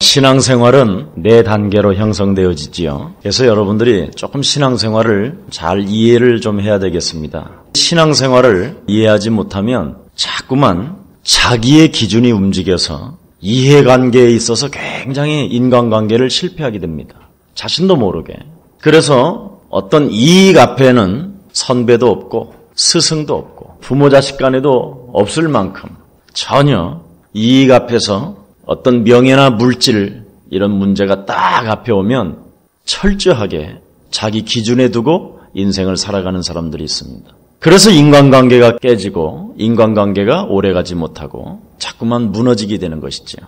신앙생활은 4단계로 형성되어지지요. 그래서 여러분들이 조금 신앙생활을 잘 이해를 좀 해야 되겠습니다. 신앙생활을 이해하지 못하면 자꾸만 자기의 기준이 움직여서 이해관계에 있어서 굉장히 인간관계를 실패하게 됩니다. 자신도 모르게. 그래서 어떤 이익 앞에는 선배도 없고 스승도 없고 부모 자식 간에도 없을 만큼 전혀 이익 앞에서 어떤 명예나 물질 이런 문제가 딱 앞에 오면 철저하게 자기 기준에 두고 인생을 살아가는 사람들이 있습니다. 그래서 인간관계가 깨지고 인간관계가 오래가지 못하고 자꾸만 무너지게 되는 것이죠.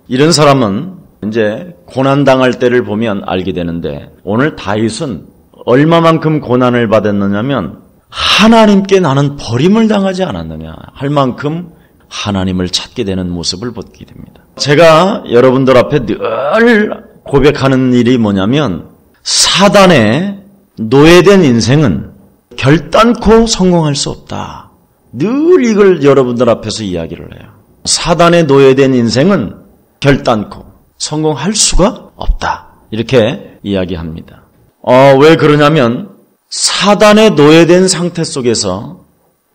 이런 사람은 이제 고난당할 때를 보면 알게 되는데 오늘 다윗은 얼마만큼 고난을 받았느냐면 하나님께 나는 버림을 당하지 않았느냐 할 만큼 하나님을 찾게 되는 모습을 보게 됩니다. 제가 여러분들 앞에 늘 고백하는 일이 뭐냐면 사단에 노예된 인생은 결단코 성공할 수 없다. 늘 이걸 여러분들 앞에서 이야기를 해요. 사단에 노예된 인생은 결단코 성공할 수가 없다. 이렇게 이야기합니다. 왜 그러냐면 사단에 노예된 상태 속에서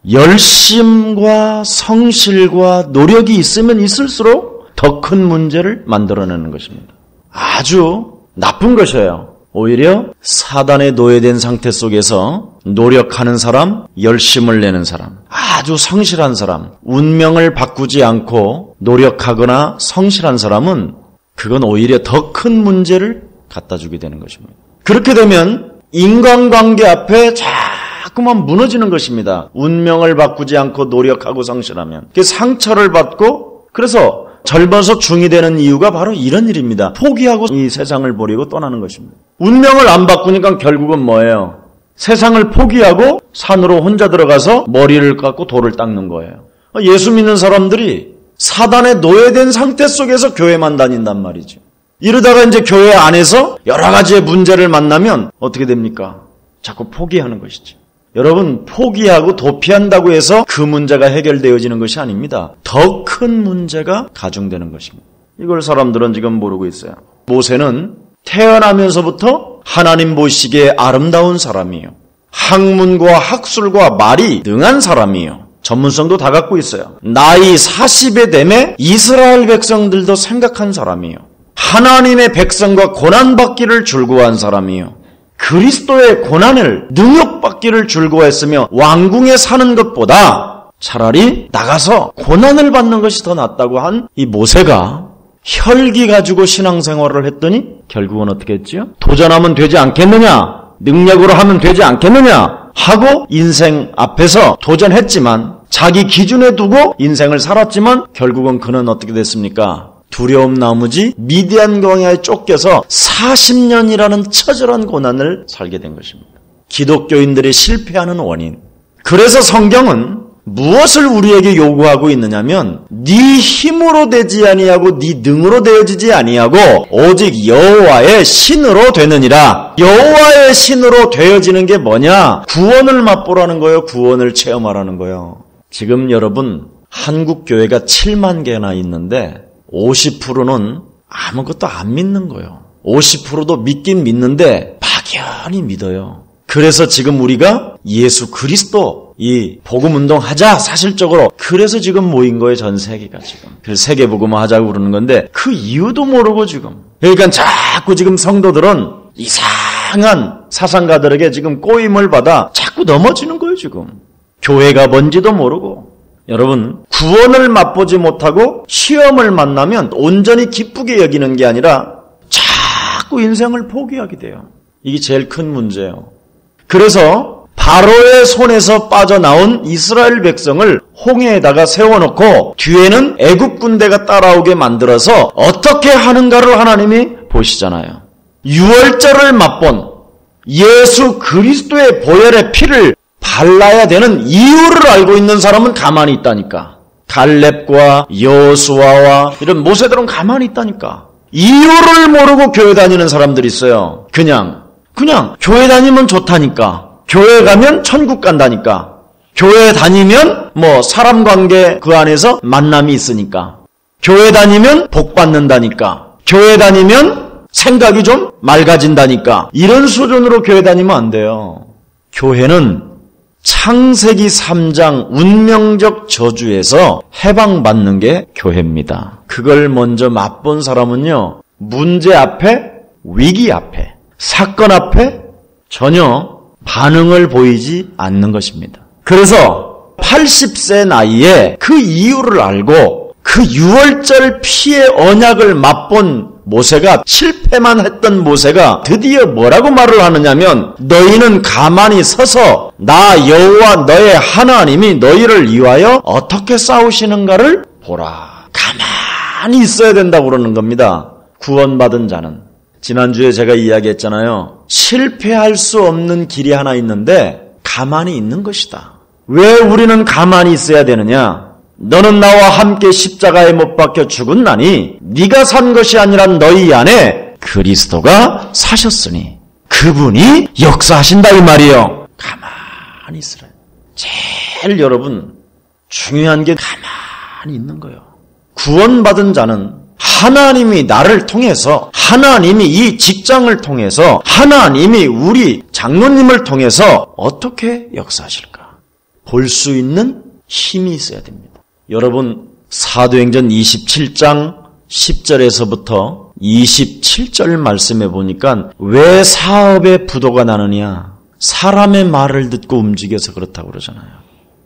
열심과 성실과 노력이 있으면 있을수록 더 큰 문제를 만들어내는 것입니다. 아주 나쁜 것이에요. 오히려 사단에 노예된 상태 속에서 노력하는 사람, 열심을 내는 사람, 아주 성실한 사람, 운명을 바꾸지 않고 노력하거나 성실한 사람은 그건 오히려 더 큰 문제를 갖다 주게 되는 것입니다. 그렇게 되면 인간관계 앞에 자꾸만 무너지는 것입니다. 운명을 바꾸지 않고 노력하고 성실하면. 상처를 받고 그래서 젊어서 중이 되는 이유가 바로 이런 일입니다. 포기하고 이 세상을 버리고 떠나는 것입니다. 운명을 안 바꾸니까 결국은 뭐예요? 세상을 포기하고 산으로 혼자 들어가서 머리를 깎고 돌을 닦는 거예요. 예수 믿는 사람들이 사단에 노예된 상태 속에서 교회만 다닌단 말이죠. 이러다가 이제 교회 안에서 여러 가지의 문제를 만나면 어떻게 됩니까? 자꾸 포기하는 것이죠. 여러분, 포기하고 도피한다고 해서 그 문제가 해결되어지는 것이 아닙니다. 더 큰 문제가 가중되는 것입니다. 이걸 사람들은 지금 모르고 있어요. 모세는 태어나면서부터 하나님 보시기에 아름다운 사람이에요. 학문과 학술과 말이 능한 사람이에요. 전문성도 다 갖고 있어요. 나이 40에 되매 이스라엘 백성들도 생각한 사람이에요. 하나님의 백성과 고난받기를 즐거워한 사람이에요. 그리스도의 고난을 능욕받기를 즐거워했으며 왕궁에 사는 것보다 차라리 나가서 고난을 받는 것이 더 낫다고 한 이 모세가 혈기 가지고 신앙생활을 했더니 결국은 어떻게 했지요? 도전하면 되지 않겠느냐? 능력으로 하면 되지 않겠느냐? 하고 인생 앞에서 도전했지만 자기 기준에 두고 인생을 살았지만 결국은 그는 어떻게 됐습니까? 두려움 나머지 미디안 광야에 쫓겨서 40년이라는 처절한 고난을 살게 된 것입니다. 기독교인들이 실패하는 원인. 그래서 성경은 무엇을 우리에게 요구하고 있느냐면 네 힘으로 되지 아니하고 네 능으로 되어지지 아니하고 오직 여호와의 신으로 되느니라. 여호와의 신으로 되어지는 게 뭐냐? 구원을 맛보라는 거예요. 구원을 체험하라는 거예요. 지금 여러분 한국 교회가 7만 개나 있는데 50%는 아무것도 안 믿는 거예요. 50%도 믿긴 믿는데 막연히 믿어요. 그래서 지금 우리가 예수 그리스도 이 복음운동 하자 사실적으로 그래서 지금 모인 거예요. 전 세계가 지금. 그래서 세계복음화 하자고 그러는 건데 그 이유도 모르고 지금. 그러니까 자꾸 지금 성도들은 이상한 사상가들에게 지금 꼬임을 받아 자꾸 넘어지는 거예요. 지금. 교회가 뭔지도 모르고. 여러분, 구원을 맛보지 못하고 시험을 만나면 온전히 기쁘게 여기는 게 아니라 자꾸 인생을 포기하게 돼요. 이게 제일 큰 문제예요. 그래서 바로의 손에서 빠져나온 이스라엘 백성을 홍해에다가 세워놓고 뒤에는 애국 군대가 따라오게 만들어서 어떻게 하는가를 하나님이 보시잖아요. 유월절을 맛본 예수 그리스도의 보혈의 피를 발라야 되는 이유를 알고 있는 사람은 가만히 있다니까. 갈렙과 여호수아와 이런 모세들은 가만히 있다니까. 이유를 모르고 교회 다니는 사람들이 있어요. 그냥 교회 다니면 좋다니까. 교회 가면 천국 간다니까. 교회 다니면 사람 관계 그 안에서 만남이 있으니까. 교회 다니면 복 받는다니까. 교회 다니면 생각이 좀 맑아진다니까. 이런 수준으로 교회 다니면 안 돼요. 교회는 창세기 3장 운명적 저주에서 해방받는 게 교회입니다. 그걸 먼저 맛본 사람은요, 문제 앞에, 위기 앞에, 사건 앞에 전혀 반응을 보이지 않는 것입니다. 그래서 80세 나이에 그 이유를 알고 그 6월절 피의 언약을 맛본 모세가, 실패만 했던 모세가 드디어 뭐라고 말을 하느냐면, 너희는 가만히 서서 나 여호와 너의 하나님이 너희를 위하여 어떻게 싸우시는가를 보라. 가만히 있어야 된다고 그러는 겁니다. 구원받은 자는. 지난주에 제가 이야기했잖아요. 실패할 수 없는 길이 하나 있는데 가만히 있는 것이다. 왜 우리는 가만히 있어야 되느냐? 너는 나와 함께 십자가에 못 박혀 죽었나니 네가 산 것이 아니라 너희 안에 그리스도가 사셨으니 그분이 역사하신다 이 말이에요. 가만히 있으라. 제일 여러분 중요한 게 가만히 있는 거예요. 구원받은 자는 하나님이 나를 통해서, 하나님이 이 직장을 통해서, 하나님이 우리 장로님을 통해서 어떻게 역사하실까 볼 수 있는 힘이 있어야 됩니다. 여러분, 사도행전 27장 10절에서부터 27절 말씀해 보니까 왜 사업에 부도가 나느냐? 사람의 말을 듣고 움직여서 그렇다고 그러잖아요.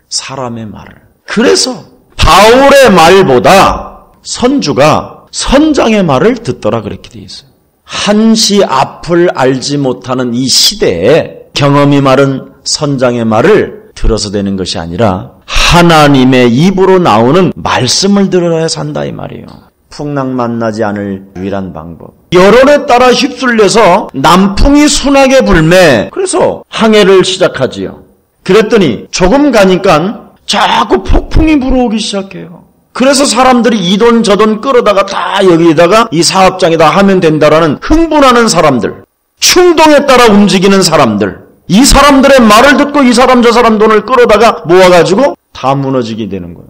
사람의 말을. 그래서 바울의 말보다 선주가 선장의 말을 듣더라 그렇게 돼 있어요. 한시 앞을 알지 못하는 이 시대에 경험이 많은 선장의 말을 들어서 되는 것이 아니라 하나님의 입으로 나오는 말씀을 들어야 산다 이 말이에요. 풍랑 만나지 않을 유일한 방법. 여론에 따라 휩쓸려서 남풍이 순하게 불매. 그래서 항해를 시작하지요. 그랬더니 조금 가니까 자꾸 폭풍이 불어오기 시작해요. 그래서 사람들이 이 돈 저 돈 끌어다가 다 여기다가 이 사업장에다 하면 된다라는 흥분하는 사람들, 충동에 따라 움직이는 사람들, 이 사람들의 말을 듣고 이 사람 저 사람 돈을 끌어다가 모아가지고 다 무너지게 되는 거예요.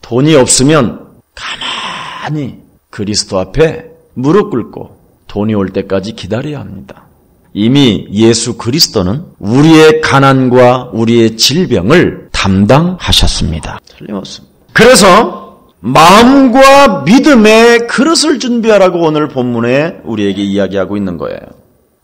돈이 없으면 가만히 그리스도 앞에 무릎 꿇고 돈이 올 때까지 기다려야 합니다. 이미 예수 그리스도는 우리의 가난과 우리의 질병을 담당하셨습니다. 틀림없습니다. 그래서 마음과 믿음의 그릇을 준비하라고 오늘 본문에 우리에게 이야기하고 있는 거예요.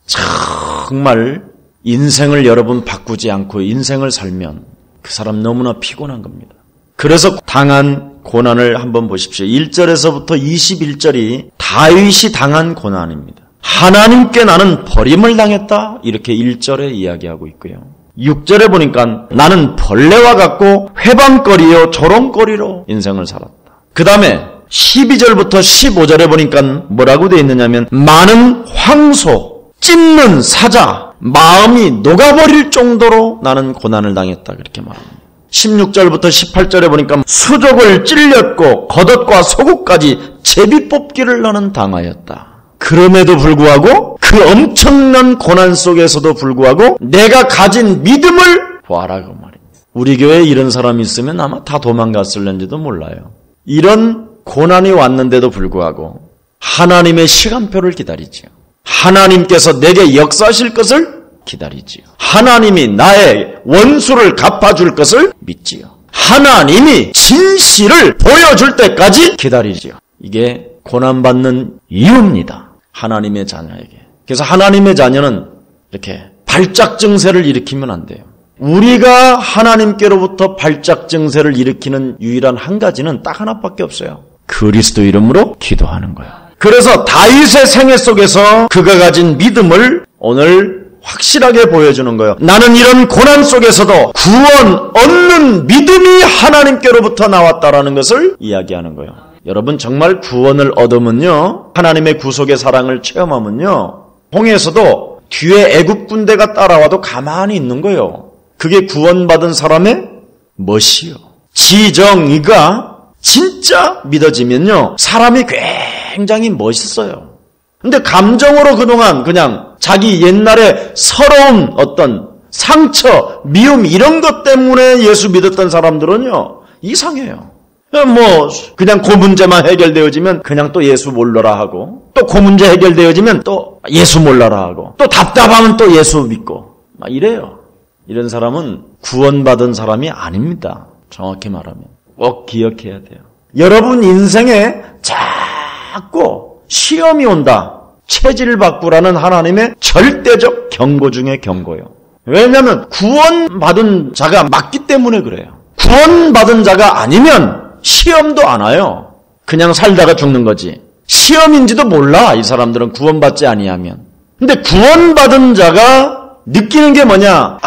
정말 인생을 여러분 바꾸지 않고 인생을 살면 그 사람 너무나 피곤한 겁니다. 그래서 당한 고난을 한번 보십시오. 1절에서부터 21절이 다윗이 당한 고난입니다. 하나님께 나는 버림을 당했다 이렇게 1절에 이야기하고 있고요. 6절에 보니까 나는 벌레와 같고 회방거리요 조롱거리로 인생을 살았다. 그 다음에 12절부터 15절에 보니까 뭐라고 되어 있느냐면 많은 황소, 찢는 사자, 마음이 녹아버릴 정도로 나는 고난을 당했다 그렇게 말합니다. 16절부터 18절에 보니까 수족을 찔렸고 겉옷과 속옷까지 제비 뽑기를 나는 당하였다. 그럼에도 불구하고 그 엄청난 고난 속에서도 불구하고 내가 가진 믿음을 보아라고 말입니다. 우리 교회에 이런 사람이 있으면 아마 다 도망갔을는지도 몰라요. 이런 고난이 왔는데도 불구하고 하나님의 시간표를 기다리지요. 하나님께서 내게 역사하실 것을 기다리지요. 하나님이 나의 원수를 갚아줄 것을 믿지요. 하나님이 진실을 보여줄 때까지 기다리지요. 이게 고난받는 이유입니다. 하나님의 자녀에게. 그래서 하나님의 자녀는 이렇게 발작 증세를 일으키면 안 돼요. 우리가 하나님께로부터 발작 증세를 일으키는 유일한 한 가지는 딱 하나밖에 없어요. 그리스도 이름으로 기도하는 거예요. 그래서 다윗의 생애 속에서 그가 가진 믿음을 오늘 확실하게 보여주는 거예요. 나는 이런 고난 속에서도 구원 얻는 믿음이 하나님께로부터 나왔다라는 것을 이야기하는 거예요. 여러분 정말 구원을 얻으면요, 하나님의 구속의 사랑을 체험하면요, 홍해에서도 뒤에 애굽 군대가 따라와도 가만히 있는 거예요. 그게 구원받은 사람의 멋이요. 지정의가 진짜 믿어지면요, 사람이 굉장히 멋있어요. 근데 감정으로 그동안 그냥 자기 옛날에 서러운 어떤 상처, 미움 이런 것 때문에 예수 믿었던 사람들은요, 이상해요. 그냥 그 문제만 해결되어지면 그냥 또 예수 몰라라 하고, 또 그 문제 해결되어지면 또 예수 몰라라 하고, 또 답답하면 또 예수 믿고, 막 이래요. 이런 사람은 구원받은 사람이 아닙니다. 정확히 말하면. 꼭 기억해야 돼요. 여러분 인생에 자꾸 시험이 온다, 체질 바꾸라는 하나님의 절대적 경고 중에 경고요. 왜냐하면 구원받은 자가 맞기 때문에 그래요. 구원받은 자가 아니면 시험도 안 와요. 그냥 살다가 죽는 거지. 시험인지도 몰라, 이 사람들은 구원받지 아니하면. 근데 구원받은 자가 느끼는 게 뭐냐?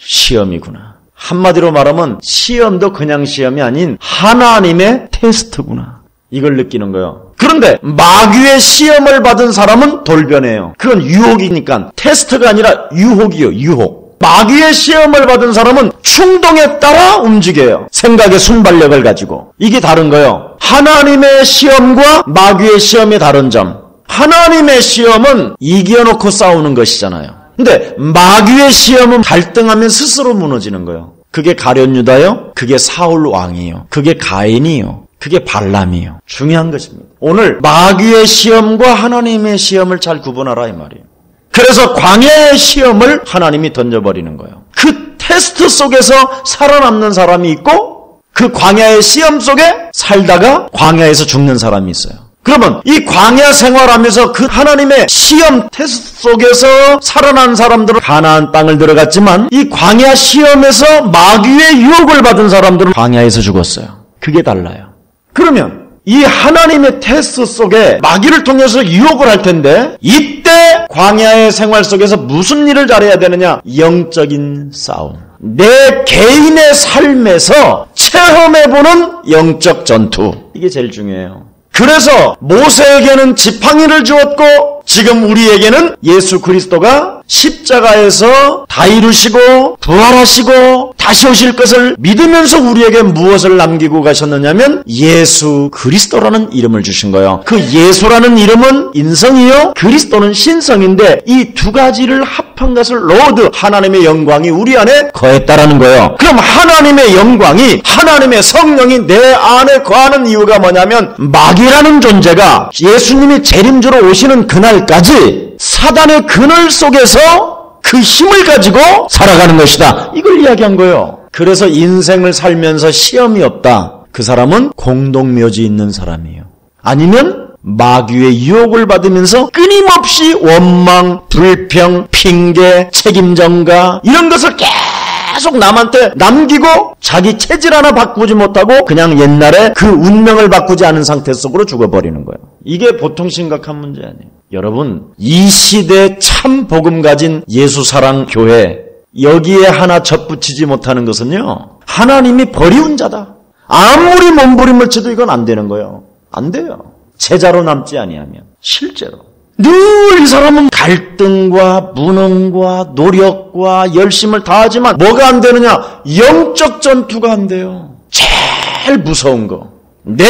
시험이구나. 한마디로 말하면 시험도 그냥 시험이 아닌 하나님의 테스트구나. 이걸 느끼는 거예요. 그런데 마귀의 시험을 받은 사람은 돌변해요. 그건 유혹이니까. 테스트가 아니라 유혹이요, 유혹. 마귀의 시험을 받은 사람은 충동에 따라 움직여요. 생각의 순발력을 가지고. 이게 다른 거예요. 하나님의 시험과 마귀의 시험의 다른 점. 하나님의 시험은 이겨놓고 싸우는 것이잖아요. 근데 마귀의 시험은 갈등하면 스스로 무너지는 거예요. 그게 가룟 유다요, 그게 사울 왕이요, 그게 가인이요, 그게 발람이요. 중요한 것입니다. 오늘 마귀의 시험과 하나님의 시험을 잘 구분하라 이 말이에요. 그래서 광야의 시험을 하나님이 던져버리는 거예요. 그 테스트 속에서 살아남는 사람이 있고, 그 광야의 시험 속에 살다가 광야에서 죽는 사람이 있어요. 그러면 이 광야 생활하면서 그 하나님의 시험 테스트 속에서 살아난 사람들은 가나안 땅을 들어갔지만, 이 광야 시험에서 마귀의 유혹을 받은 사람들은 광야에서 죽었어요. 그게 달라요. 그러면 이 하나님의 테스트 속에 마귀를 통해서 유혹을 할 텐데, 이때 광야의 생활 속에서 무슨 일을 잘해야 되느냐? 영적인 싸움. 내 개인의 삶에서 체험해보는 영적 전투. 이게 제일 중요해요. 그래서 모세에게는 지팡이를 주었고, 지금 우리에게는 예수 그리스도가 십자가에서 다 이루시고 부활하시고 다시 오실 것을 믿으면서 우리에게 무엇을 남기고 가셨느냐면 예수 그리스도라는 이름을 주신 거예요. 그 예수라는 이름은 인성이요, 그리스도는 신성인데, 이 두 가지를 합한 것을 로드, 하나님의 영광이 우리 안에 거했다라는 거예요. 그럼 하나님의 영광이, 하나님의 성령이 내 안에 거하는 이유가 뭐냐면, 마귀라는 존재가 예수님이 재림주로 오시는 그날까지 사단의 그늘 속에서 그 힘을 가지고 살아가는 것이다. 이걸 이야기한 거예요. 그래서 인생을 살면서 시험이 없다. 그 사람은 공동묘지 있는 사람이에요. 아니면 마귀의 유혹을 받으면서 끊임없이 원망, 불평, 핑계, 책임전가 이런 것을 계속 남한테 남기고 자기 체질 하나 바꾸지 못하고 그냥 옛날에 그 운명을 바꾸지 않은 상태 속으로 죽어버리는 거예요. 이게 보통 심각한 문제 아니에요. 여러분, 이 시대에 참 복음 가진 예수사랑 교회, 여기에 하나 접붙이지 못하는 것은요, 하나님이 버리운 자다. 아무리 몸부림을 쳐도 이건 안 되는 거예요. 안 돼요. 제자로 남지 아니하면. 실제로 늘 이 사람은 갈등과 무능과 노력과 열심을 다하지만 뭐가 안 되느냐? 영적 전투가 안 돼요. 제일 무서운 거, 내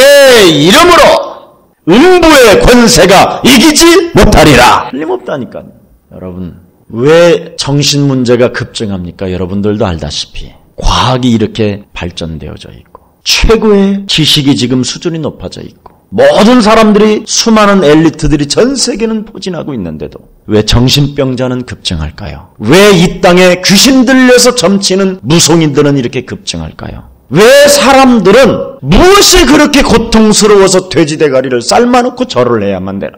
이름으로 음부의 권세가 이기지 못하리라. 틀림없다니까요. 여러분, 왜 정신 문제가 급증합니까? 여러분들도 알다시피 과학이 이렇게 발전되어져 있고 최고의 지식이 지금 수준이 높아져 있고 모든 사람들이, 수많은 엘리트들이 전 세계는 포진하고 있는데도 왜 정신병자는 급증할까요? 왜 이 땅에 귀신 들려서 점치는 무속인들은 이렇게 급증할까요? 왜 사람들은 무엇이 그렇게 고통스러워서 돼지 대가리를 삶아놓고 절을 해야만 되나?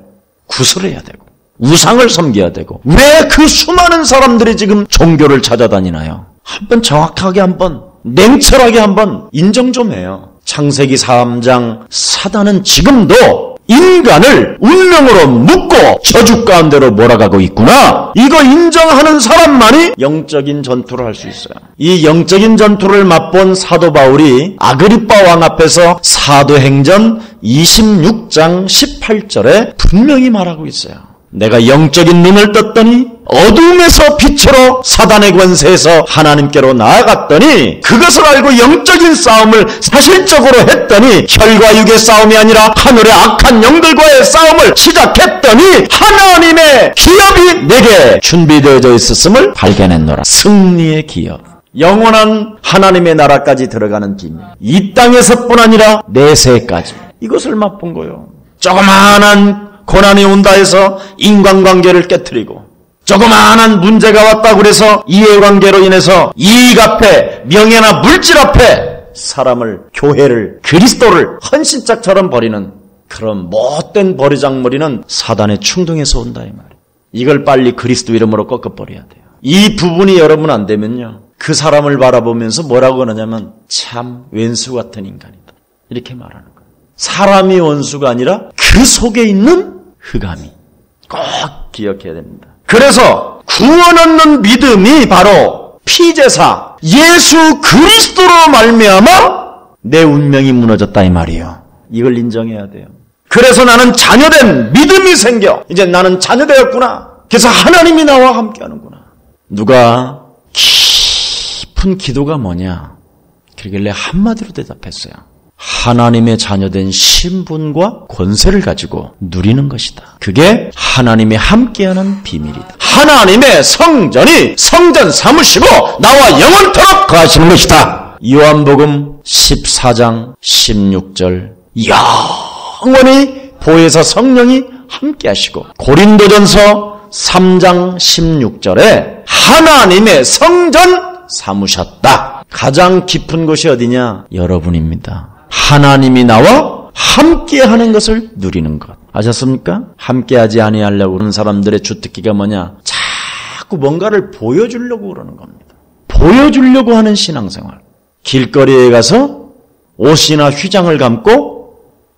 구슬해야 되고 우상을 섬겨야 되고, 왜 그 수많은 사람들이 지금 종교를 찾아다니나요? 한번 정확하게, 한번 냉철하게 한번 인정 좀 해요. 창세기 3장, 사단은 지금도 인간을 운명으로 묶고 저주 가운데로 몰아가고 있구나. 이거 인정하는 사람만이 영적인 전투를 할 수 있어요. 이 영적인 전투를 맛본 사도 바울이 아그리빠 왕 앞에서 사도행전 26장 18절에 분명히 말하고 있어요. 내가 영적인 눈을 떴더니 어둠에서 빛으로 사단의 권세에서 하나님께로 나아갔더니, 그것을 알고 영적인 싸움을 사실적으로 했더니 혈과 육의 싸움이 아니라 하늘의 악한 영들과의 싸움을 시작했더니 하나님의 기업이 내게 준비되어져 있었음을 발견했노라. 승리의 기업. 영원한 하나님의 나라까지 들어가는 비밀. 이 땅에서뿐 아니라 내세까지. 이것을 맛본 거예요. 조그마한 고난이 온다 해서 인간관계를 깨트리고, 조그마한 문제가 왔다고 그래서 이해관계로 인해서 이익 앞에, 명예나 물질 앞에 사람을, 교회를, 그리스도를 헌신짝처럼 버리는 그런 못된 버리장머리는 사단의 충동에서 온다 이 말이에요. 이걸 빨리 그리스도 이름으로 꺾어버려야 돼요. 이 부분이 여러분 안 되면요, 그 사람을 바라보면서 뭐라고 하느냐면 참 왼수 같은 인간이다 이렇게 말하는 거예요. 사람이 원수가 아니라 그 속에 있는 흑암이. 꼭 기억해야 됩니다. 그래서 구원 얻는 믿음이 바로 피제사 예수 그리스도로 말미암아 내 운명이 무너졌다 이 말이에요. 이걸 인정해야 돼요. 그래서 나는 자녀된 믿음이 생겨. 이제 나는 자녀되었구나. 그래서 하나님이 나와 함께하는구나. 누가 깊은 기도가 뭐냐? 그러길래 한마디로 대답했어요. 하나님의 자녀된 신분과 권세를 가지고 누리는 것이다. 그게 하나님이 함께하는 비밀이다. 하나님의 성전이 성전 삼으시고 나와 영원토록 거하시는 것이다. 요한복음 14장 16절 영원히 보혜사 성령이 함께하시고, 고린도전서 3장 16절에 하나님의 성전 삼으셨다. 가장 깊은 곳이 어디냐? 여러분입니다. 하나님이 나와 함께하는 것을 누리는 것. 아셨습니까? 함께하지 아니하려고 그러는 사람들의 주특기가 뭐냐? 자꾸 뭔가를 보여주려고 그러는 겁니다. 보여주려고 하는 신앙생활. 길거리에 가서 옷이나 휘장을 감고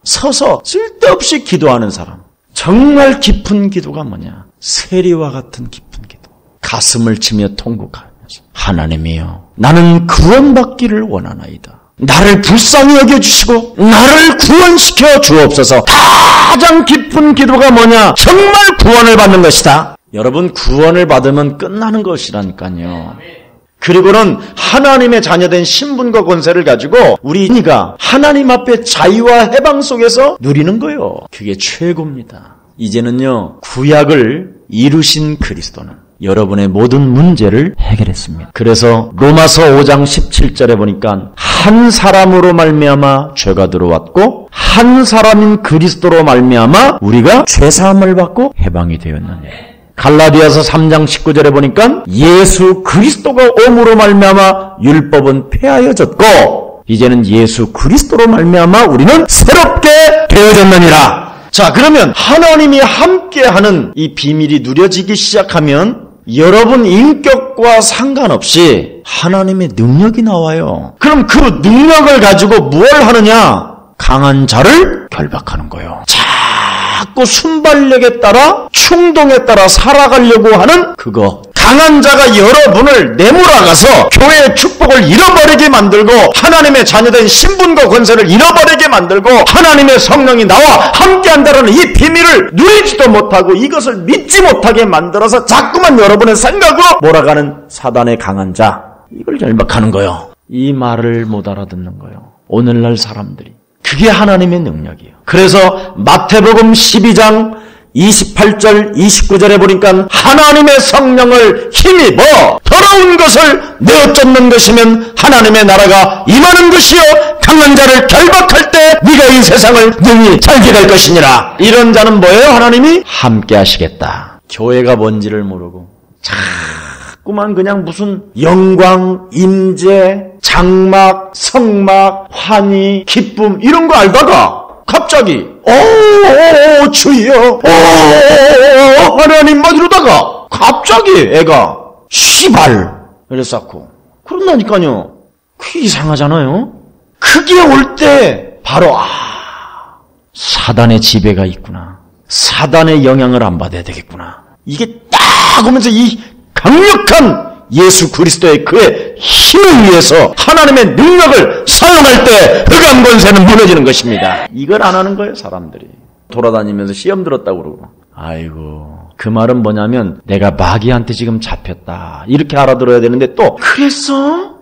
서서 쓸데없이 기도하는 사람. 정말 깊은 기도가 뭐냐? 세리와 같은 깊은 기도. 가슴을 치며 통곡하면서 하나님이여, 나는 구원받기를 원하나이다. 나를 불쌍히 여겨주시고 나를 구원시켜 주옵소서. 가장 깊은 기도가 뭐냐? 정말 구원을 받는 것이다. 여러분, 구원을 받으면 끝나는 것이라니까요. 그리고는 하나님의 자녀된 신분과 권세를 가지고 우리가 하나님 앞에 자유와 해방 속에서 누리는 거예요. 그게 최고입니다. 이제는요, 구약을 이루신 그리스도는 여러분의 모든 문제를 해결했습니다. 그래서 로마서 5장 17절에 보니까 한 사람으로 말미암아 죄가 들어왔고 한 사람인 그리스도로 말미암아 우리가 죄사함을 받고 해방이 되었느냐. 갈라디아서 3장 19절에 보니까 예수 그리스도가 옴으로 말미암아 율법은 폐하여졌고 이제는 예수 그리스도로 말미암아 우리는 새롭게 되어졌느니라. 자, 그러면 하나님이 함께하는 이 비밀이 누려지기 시작하면 여러분 인격과 상관없이 하나님의 능력이 나와요. 그럼 그 능력을 가지고 뭘 하느냐? 강한 자를 결박하는 거예요. 자꾸 순발력에 따라 충동에 따라 살아가려고 하는 그거. 강한 자가 여러분을 내몰아가서 교회의 축복을 잃어버리게 만들고 하나님의 자녀된 신분과 권세를 잃어버리게 만들고 하나님의 성령이 나와 함께한다는 이 비밀을 누리지도 못하고 이것을 믿지 못하게 만들어서 자꾸만 여러분의 생각으로 몰아가는 사단의 강한 자. 이걸 결박하는 거예요. 이 말을 못 알아듣는 거예요. 오늘날 사람들이. 그게 하나님의 능력이에요. 그래서 마태복음 12장 28절 29절에 보니까 하나님의 성령을 힘입어 더러운 것을 내어쫓는 것이면 하나님의 나라가 임하는 것이요 강한 자를 결박할 때 네가 이 세상을 능히 살게 될 것이니라. 이런 자는 뭐예요? 하나님이 함께 하시겠다. 교회가 뭔지를 모르고 자꾸만 그냥 무슨 영광, 임재, 장막, 성막, 환희, 기쁨 이런 거 알다가 갑자기 주여 하나님 막 이러다가 갑자기 애가 시발 이래서 쌓고 그런다니까요. 그게 이상하잖아요. 그게 올 때 바로 사단의 지배가 있구나. 사단의 영향을 안 받아야 되겠구나. 이게 딱 오면서 이 강력한 예수 그리스도의 그의 힘을 위해서 하나님의 능력을 사용할 때 흑암 권세는 무너지는 것입니다. 이걸 안 하는 거예요, 사람들이. 돌아다니면서 시험 들었다고 그러고. 아이고, 그 말은 뭐냐면 내가 마귀한테 지금 잡혔다. 이렇게 알아들어야 되는데 또 그랬어?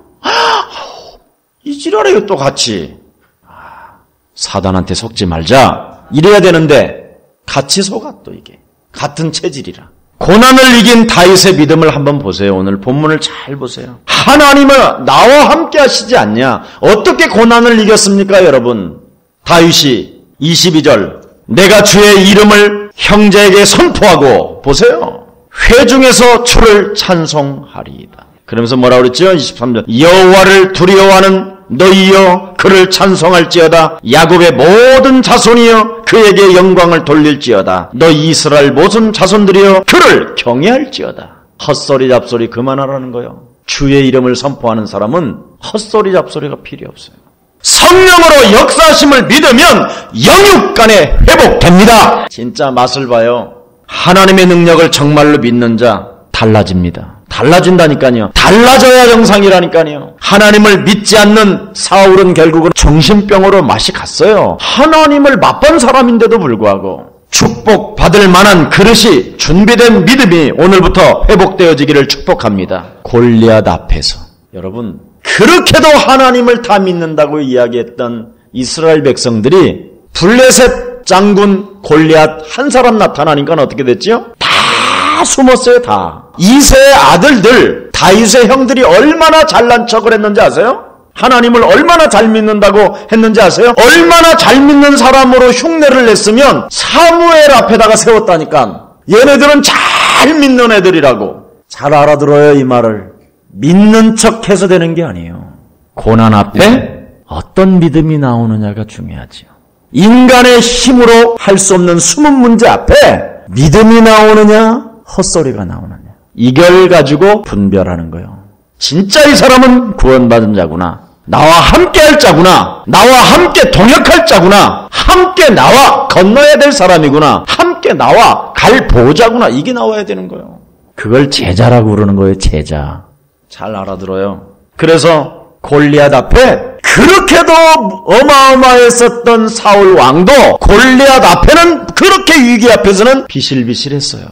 이 지랄이에요, 또 같이. 사단한테 속지 말자. 이래야 되는데 같이 속아 또 이게. 같은 체질이라. 고난을 이긴 다윗의 믿음을 한번 보세요. 오늘 본문을 잘 보세요. 하나님은 나와 함께 하시지 않냐? 어떻게 고난을 이겼습니까, 여러분? 다윗이 22절 내가 주의 이름을 형제에게 선포하고 보세요. 회중에서 주를 찬송하리이다. 그러면서 뭐라고 그랬죠? 23절 여호와를 두려워하는 너희여 그를 찬송할지어다. 야곱의 모든 자손이여 그에게 영광을 돌릴지어다. 너희 이스라엘 모든 자손들이여 그를 경외할지어다. 헛소리 잡소리 그만하라는 거예요. 주의 이름을 선포하는 사람은 헛소리 잡소리가 필요 없어요. 성령으로 역사하심을 믿으면 영육간에 회복됩니다. 진짜 맛을 봐요. 하나님의 능력을 정말로 믿는 자 달라집니다. 달라진다니까요. 달라져야 정상이라니까요. 하나님을 믿지 않는 사울은 결국은 정신병으로 맛이 갔어요. 하나님을 맛본 사람인데도 불구하고 축복받을 만한 그릇이 준비된 믿음이 오늘부터 회복되어지기를 축복합니다. 골리앗 앞에서 여러분 그렇게도 하나님을 다 믿는다고 이야기했던 이스라엘 백성들이 블레셋 장군 골리앗 한 사람 나타나니까 어떻게 됐죠? 다 숨었어요. 다. 이새의 아들들 다윗의 형들이 얼마나 잘난 척을 했는지 아세요? 하나님을 얼마나 잘 믿는다고 했는지 아세요? 얼마나 잘 믿는 사람으로 흉내를 냈으면 사무엘 앞에다가 세웠다니까. 얘네들은 잘 믿는 애들이라고. 잘 알아들어요 이 말을. 믿는 척해서 되는 게 아니에요. 고난 앞에 어떤 믿음이 나오느냐가 중요하지요. 인간의 힘으로 할 수 없는 숨은 문제 앞에 믿음이 나오느냐 헛소리가 나오느냐 이걸 가지고 분별하는 거예요. 진짜 이 사람은 구원받은 자구나. 나와 함께 할 자구나. 나와 함께 동역할 자구나. 함께 나와 건너야 될 사람이구나. 함께 나와 갈 보호자구나. 이게 나와야 되는 거예요. 그걸 제자라고 그러는 거예요. 제자. 잘 알아들어요. 그래서 골리앗 앞에 그렇게도 어마어마했었던 사울 왕도 골리앗 앞에는 그렇게 위기 앞에서는 비실비실했어요.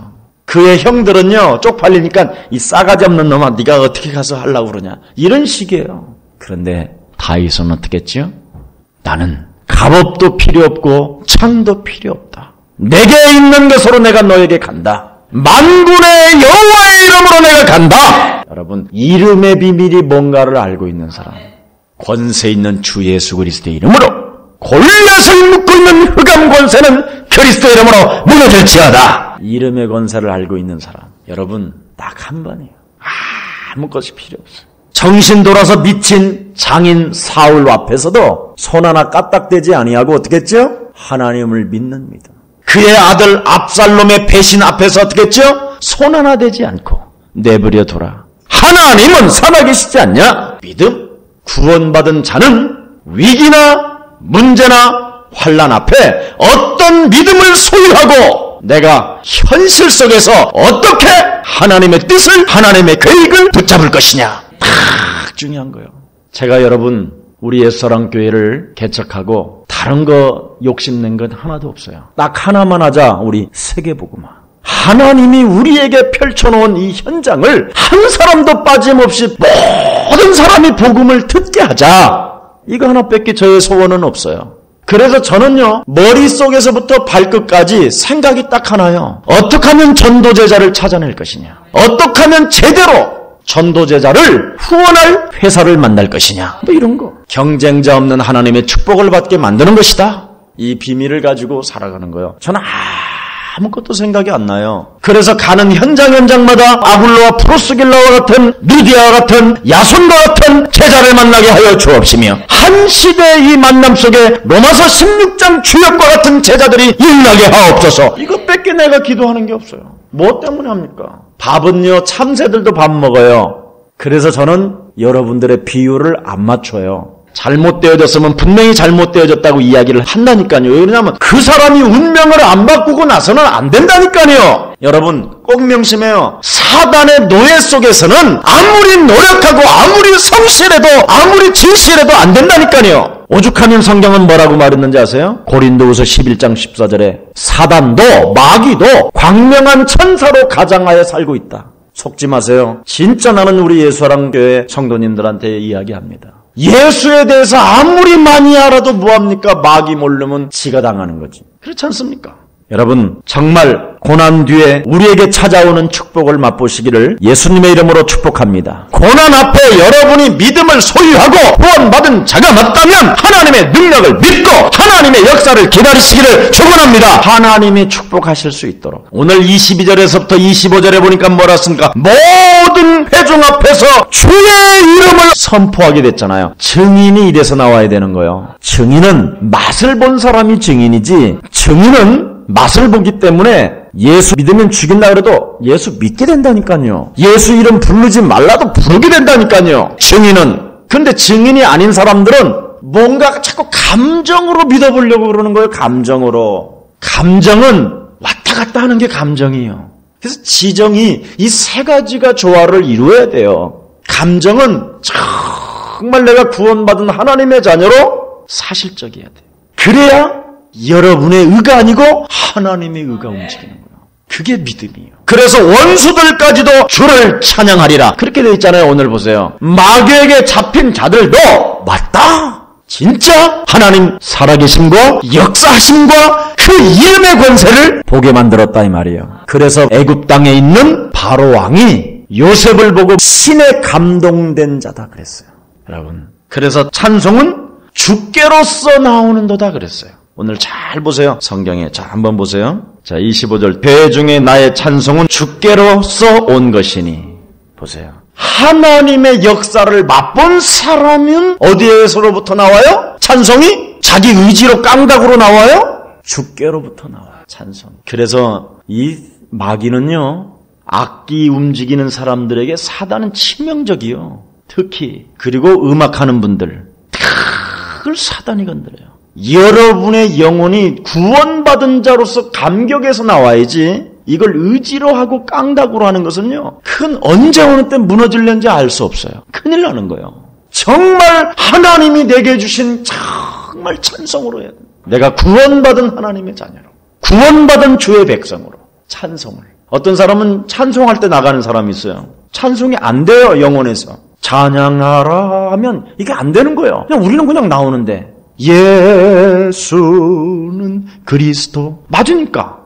그의 형들은요 쪽팔리니까 이 싸가지 없는 놈아 네가 어떻게 가서 하려고 그러냐 이런 식이에요. 그런데 다윗은 어떻게 했죠? 나는 갑옷도 필요 없고 창도 필요 없다. 내게 있는 것으로 내가 너에게 간다. 만군의 여호와의 이름으로 내가 간다. 여러분 이름의 비밀이 뭔가를 알고 있는 사람 권세 있는 주 예수 그리스도의 이름으로 골리앗을 묶고 있는 흑암 권세는 그리스도의 이름으로 무너질지어다. 이름의 권세를 알고 있는 사람 여러분 딱 한 번이에요. 아무 것이 필요 없어요. 정신 돌아서 미친 장인 사울 앞에서도 손 하나 까딱대지 아니하고 어떻게 했죠? 하나님을 믿는 믿음. 그의 아들 압살롬의 배신 앞에서 어떻게 했죠? 손 하나 대지 않고 내버려 둬라. 하나님은 살아계시지 않냐? 믿음. 구원받은 자는 위기나 문제나 환난 앞에 어떤 믿음을 소유하고 내가 현실 속에서 어떻게 하나님의 뜻을 하나님의 계획을 붙잡을 것이냐 딱 중요한 거예요. 제가 여러분 우리 옛사랑교회를 개척하고 다른 거 욕심낸 건 하나도 없어요. 딱 하나만 하자. 우리 세계복음화. 하나님이 우리에게 펼쳐놓은 이 현장을 한 사람도 빠짐없이 모든 사람이 복음을 듣게 하자. 이거 하나밖에 저의 소원은 없어요. 그래서 저는요 머릿속에서부터 발끝까지 생각이 딱 하나요. 어떻게 하면 전도제자를 찾아낼 것이냐. 어떻게 하면 제대로 전도제자를 후원할 회사를 만날 것이냐. 뭐 이런 거. 경쟁자 없는 하나님의 축복을 받게 만드는 것이다. 이 비밀을 가지고 살아가는 거예요. 저는 아무것도 생각이 안 나요. 그래서 가는 현장마다 아굴로와 프로스길라와 같은 누디아와 같은 야손과 같은 제자를 만나게 하여 주옵시며 한 시대의 이 만남 속에 로마서 16장 주역과 같은 제자들이 일어나게 하옵소서. 이것밖에 내가 기도하는 게 없어요. 뭐 때문에 합니까? 밥은요 참새들도 밥 먹어요. 그래서 저는 여러분들의 비유를 안 맞춰요. 잘못되어졌으면 분명히 잘못되어졌다고 이야기를 한다니까요. 왜냐하면 그 사람이 운명을 안 바꾸고 나서는 안 된다니까요. 여러분 꼭 명심해요. 사단의 노예 속에서는 아무리 노력하고 아무리 성실해도 아무리 진실해도 안 된다니까요. 오죽하면 성경은 뭐라고 말했는지 아세요? 고린도후서 11장 14절에 사단도 마귀도 광명한 천사로 가장하여 살고 있다. 속지 마세요. 진짜 나는 우리 예수사랑교회 성도님들한테 이야기합니다. 예수에 대해서 아무리 많이 알아도 뭐합니까? 마귀 모르면 지가 당하는 거지. 그렇지 않습니까? 여러분 정말 고난 뒤에 우리에게 찾아오는 축복을 맛보시기를 예수님의 이름으로 축복합니다. 고난 앞에 여러분이 믿음을 소유하고 구원받은 자가 맞다면 하나님의 능력을 믿고 하나님의 역사를 기다리시기를 축원합니다. 하나님이 축복하실 수 있도록. 오늘 22절에서부터 25절에 보니까 뭐라 씁니까? 모든 회중 앞에서 주의 이름을 선포하게 됐잖아요. 증인이 이래서 나와야 되는 거예요. 증인은 맛을 본 사람이 증인이지, 증인은 맛을 보기 때문에 예수 믿으면 죽인다 그래도 예수 믿게 된다니까요. 예수 이름 부르지 말라도 부르게 된다니까요. 증인은. 근데 증인이 아닌 사람들은 뭔가 자꾸 감정으로 믿어보려고 그러는 거예요. 감정으로. 감정은 왔다 갔다 하는 게 감정이에요. 그래서 지정이 이 세 가지가 조화를 이루어야 돼요. 감정은 정말 내가 구원받은 하나님의 자녀로 사실적이어야 돼요. 그래야 여러분의 의가 아니고 하나님의 의가 움직이는 거예요. 그게 믿음이에요. 그래서 원수들까지도 주를 찬양하리라. 그렇게 되어 있잖아요. 오늘 보세요. 마귀에게 잡힌 자들도 맞다. 진짜 하나님 살아계심과 역사하심과 그 이름의 권세를 보게 만들었다 이 말이에요. 그래서 애굽 땅에 있는 바로 왕이 요셉을 보고 신에 감동된 자다 그랬어요. 여러분. 그래서 찬송은 주께로서 나오는도다 그랬어요. 오늘 잘 보세요. 성경에. 자, 한번 보세요. 자, 25절. 대중의 나의 찬송은 주께로서 온 것이니. 보세요. 하나님의 역사를 맛본 사람은 어디에서로부터 나와요? 찬송이? 자기 의지로 깡닭으로 나와요? 주께로부터 나와요. 찬송. 그래서 이 마귀는요, 악기 움직이는 사람들에게 사단은 치명적이요. 특히. 그리고 음악하는 분들. 그걸 사단이 건드려요. 여러분의 영혼이 구원받은 자로서 감격에서 나와야지 이걸 의지로 하고 깡닭으로 하는 것은요. 언제 어느 때 무너질는지 알 수 없어요. 큰일 나는 거예요. 정말 하나님이 내게 주신 정말 찬송으로 해야 돼요. 내가 구원받은 하나님의 자녀로. 구원받은 주의 백성으로. 찬송을. 어떤 사람은 찬송할 때 나가는 사람이 있어요. 찬송이 안 돼요. 영혼에서. 찬양하라 하면 이게 안 되는 거예요. 그냥 우리는 그냥 나오는데. 예수는 그리스도. 맞으니까.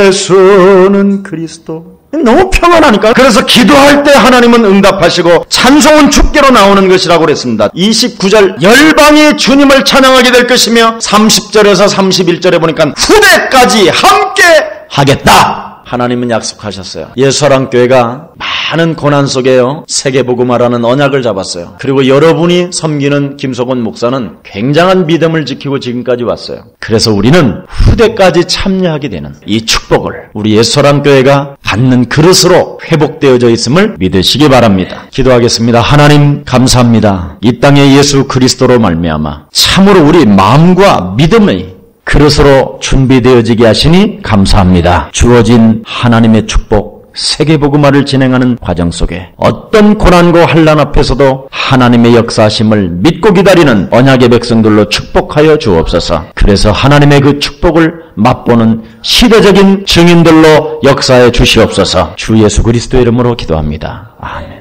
예수는 그리스도. 너무 평안하니까. 그래서 기도할 때 하나님은 응답하시고 찬송은 주께로 나오는 것이라고 그랬습니다. 29절 열방이 주님을 찬양하게 될 것이며 30절에서 31절에 보니까 후대까지 함께 하겠다. 하나님은 약속하셨어요. 예수사랑교회가 많은 고난 속에요. 세계복음화라는 언약을 잡았어요. 그리고 여러분이 섬기는 김석원 목사는 굉장한 믿음을 지키고 지금까지 왔어요. 그래서 우리는 후대까지 참여하게 되는 이 축복을 우리 예수사랑교회가 받는 그릇으로 회복되어져 있음을 믿으시기 바랍니다. 기도하겠습니다. 하나님 감사합니다. 이 땅에 예수 그리스도로 말미암아 참으로 우리 마음과 믿음의 그릇으로 준비되어지게 하시니 감사합니다. 주어진 하나님의 축복, 세계복음화를 진행하는 과정 속에 어떤 고난과 환난 앞에서도 하나님의 역사하심을 믿고 기다리는 언약의 백성들로 축복하여 주옵소서. 그래서 하나님의 그 축복을 맛보는 시대적인 증인들로 역사해 주시옵소서. 주 예수 그리스도의 이름으로 기도합니다. 아멘.